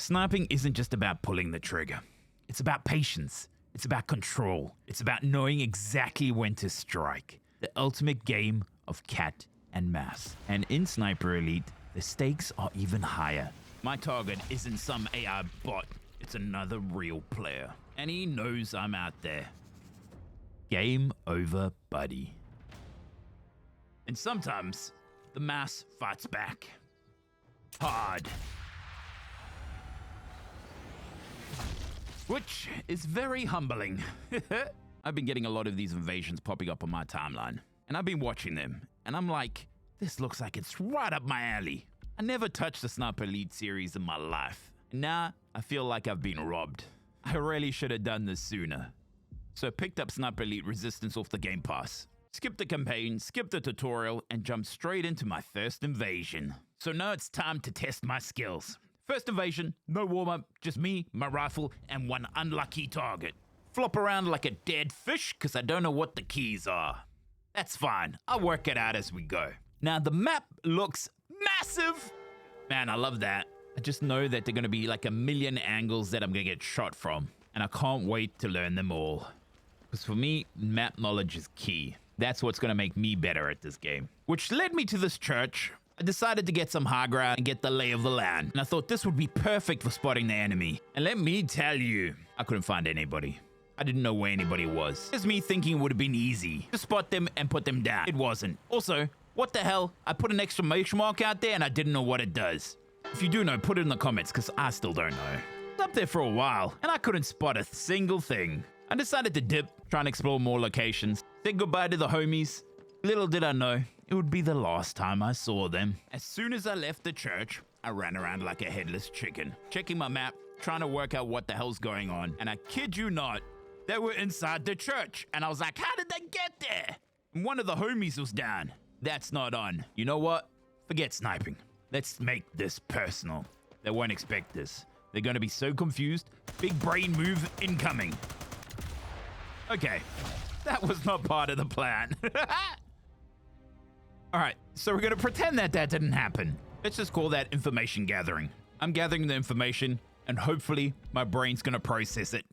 Sniping isn't just about pulling the trigger. It's about patience. It's about control. It's about knowing exactly when to strike. The ultimate game of cat and mouse. And in Sniper Elite, the stakes are even higher. My target isn't some AI bot. It's another real player. And he knows I'm out there. Game over, buddy. And sometimes, the mouse fights back. Hard. Which is very humbling. I've been getting a lot of these invasions popping up on my timeline. And I've been watching them. And I'm like, this looks like it's right up my alley. I never touched the Sniper Elite series in my life. And now, I feel like I've been robbed. I really should have done this sooner. So I picked up Sniper Elite Resistance off the Game Pass. Skipped the campaign, skipped the tutorial, and jumped straight into my first invasion. So now it's time to test my skills. First invasion, no warm-up, just me, my rifle, and one unlucky target. Flop around like a dead fish because I don't know what the keys are. That's fine, I'll work it out as we go. Now the map looks massive! Man, I love that. I just know that there are going to be like a million angles that I'm going to get shot from. And I can't wait to learn them all. Because for me, map knowledge is key. That's what's going to make me better at this game. Which led me to this church. I decided to get some high ground and get the lay of the land. And I thought this would be perfect for spotting the enemy. And let me tell you, I couldn't find anybody. I didn't know where anybody was. It's me thinking it would have been easy to spot them and put them down. It wasn't. Also, what the hell? I put an exclamation mark out there and I didn't know what it does. If you do know, put it in the comments because I still don't know. I was up there for a while and I couldn't spot a single thing. I decided to dip, try and explore more locations. Said goodbye to the homies. Little did I know, it would be the last time I saw them. As soon as I left the church, I ran around like a headless chicken, checking my map, trying to work out what the hell's going on. And I kid you not, they were inside the church. And I was like, how did they get there? And one of the homies was down. That's not on. You know what? Forget sniping. Let's make this personal. They won't expect this. They're gonna be so confused. Big brain move incoming. Okay, that was not part of the plan. All right, so we're gonna pretend that didn't happen. Let's just call that information gathering. I'm gathering the information and hopefully my brain's gonna process it.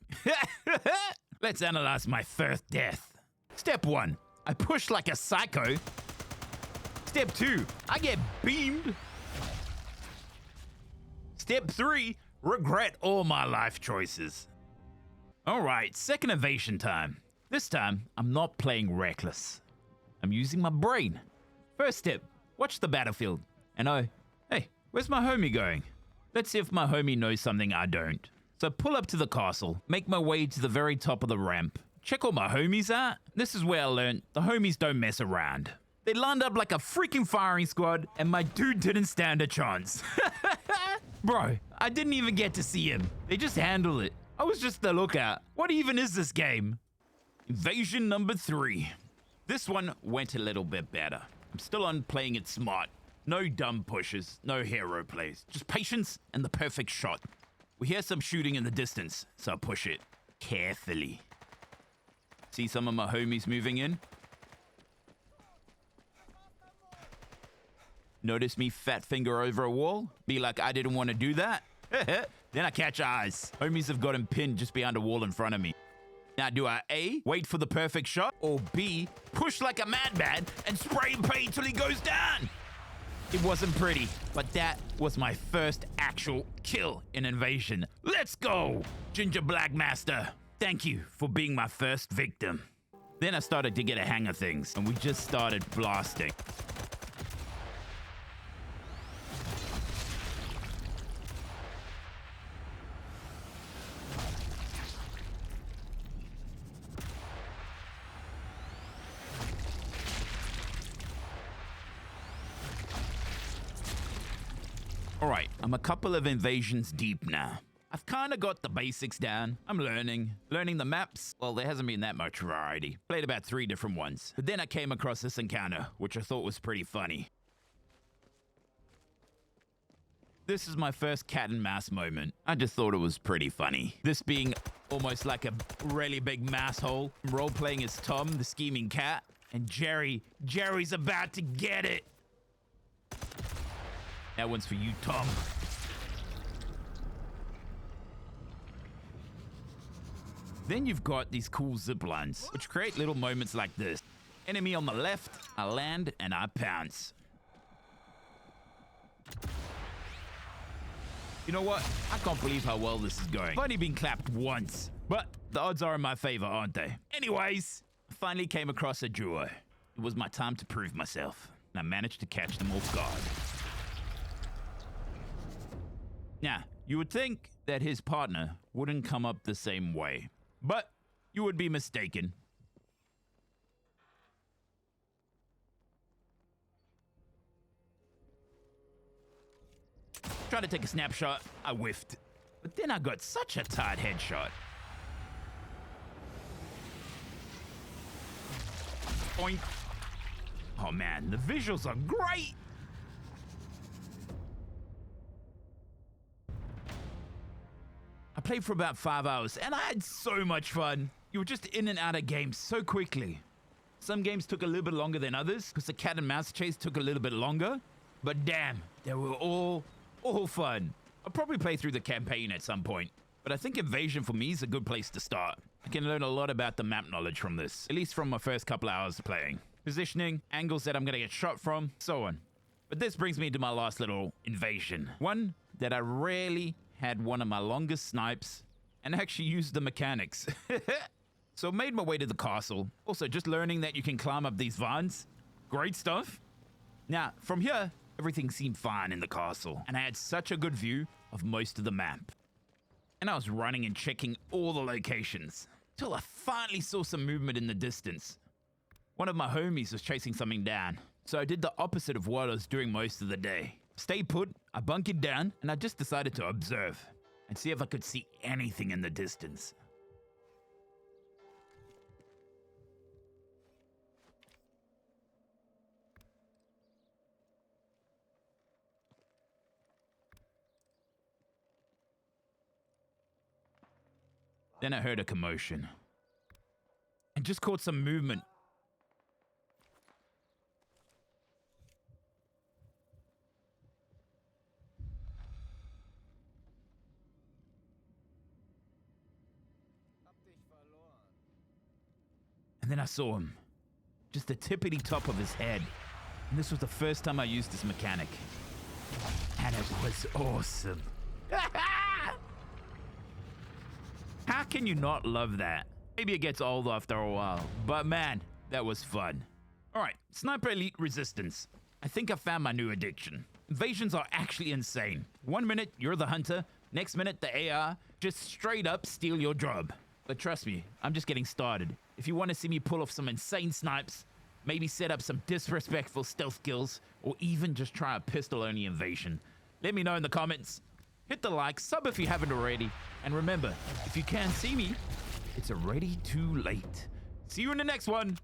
Let's analyze my first death. Step 1, I push like a psycho. Step 2, I get beamed. Step 3, regret all my life choices. All right, second invasion time. This time, I'm not playing reckless. I'm using my brain. First step, watch the battlefield. And oh, hey, where's my homie going? Let's see if my homie knows something I don't. So pull up to the castle, make my way to the very top of the ramp. Check all my homies out. This is where I learned the homies don't mess around. They lined up like a freaking firing squad and my dude didn't stand a chance. Bro, I didn't even get to see him. They just handled it. I was just the lookout. What even is this game? Invasion number 3. This one went a little bit better. I'm still on playing it smart. No dumb pushes, no hero plays. Just patience and the perfect shot. We hear some shooting in the distance, so I push it carefully. See some of my homies moving in? Notice me fat finger over a wall? Be like I didn't want to do that? Then I catch eyes. Homies have got him pinned just behind a wall in front of me. Now do I A, wait for the perfect shot, or B, push like a madman and spray and pray till he goes down? It wasn't pretty, but that was my first actual kill in Invasion. Let's go, Ginger Black Master. Thank you for being my first victim. Then I started to get a hang of things, and we just started blasting. Alright, I'm a couple of invasions deep now. I've kind of got the basics down. I'm learning the maps. Well, there hasn't been that much variety. Played about 3 different ones. But then I came across this encounter, which I thought was pretty funny. This is my first cat and mouse moment. I just thought it was pretty funny. This being almost like a really big mouse hole. Role-playing as Tom, the scheming cat. And Jerry's about to get it. That one's for you, Tom. Then you've got these cool zip lines, which create little moments like this. Enemy on the left, I land and I pounce. You know what? I can't believe how well this is going. I've only been clapped once, but the odds are in my favor, aren't they? Anyways, I finally came across a duo. It was my time to prove myself, and I managed to catch them off guard. Now, you would think that his partner wouldn't come up the same way, but you would be mistaken. Tried to take a snapshot, I whiffed. But then I got such a tight headshot. Boink. Oh man, the visuals are great! I played for about 5 hours and I had so much fun. You were just in and out of games so quickly. Some games took a little bit longer than others because the cat and mouse chase took a little bit longer. But damn, they were all fun. I'll probably play through the campaign at some point, but I think Invasion for me is a good place to start. I can learn a lot about the map knowledge from this, at least from my first couple hours playing. Positioning, angles that I'm gonna get shot from, so on. But this brings me to my last little invasion. One that I rarely had one of my longest snipes and actually used the mechanics. So I made my way to the castle. Also, just learning that you can climb up these vines. Great stuff. Now, from here, everything seemed fine in the castle, and I had such a good view of most of the map. And I was running and checking all the locations, till I finally saw some movement in the distance. One of my homies was chasing something down, so I did the opposite of what I was doing most of the day. Stay put, I bunkered down, and I just decided to observe, and see if I could see anything in the distance. Then I heard a commotion and just caught some movement. And then I saw him, just the tippity top of his head. And this was the first time I used this mechanic. And it was awesome. How can you not love that? Maybe it gets old after a while, but man, that was fun. All right, Sniper Elite Resistance. I think I found my new addiction. Invasions are actually insane. 1 minute, you're the hunter. Next minute, the AR just straight up steal your job. But trust me, I'm just getting started. If you want to see me pull off some insane snipes, maybe set up some disrespectful stealth kills, or even just try a pistol-only invasion, let me know in the comments. Hit the like, sub if you haven't already, and remember, if you can't see me, it's already too late. See you in the next one.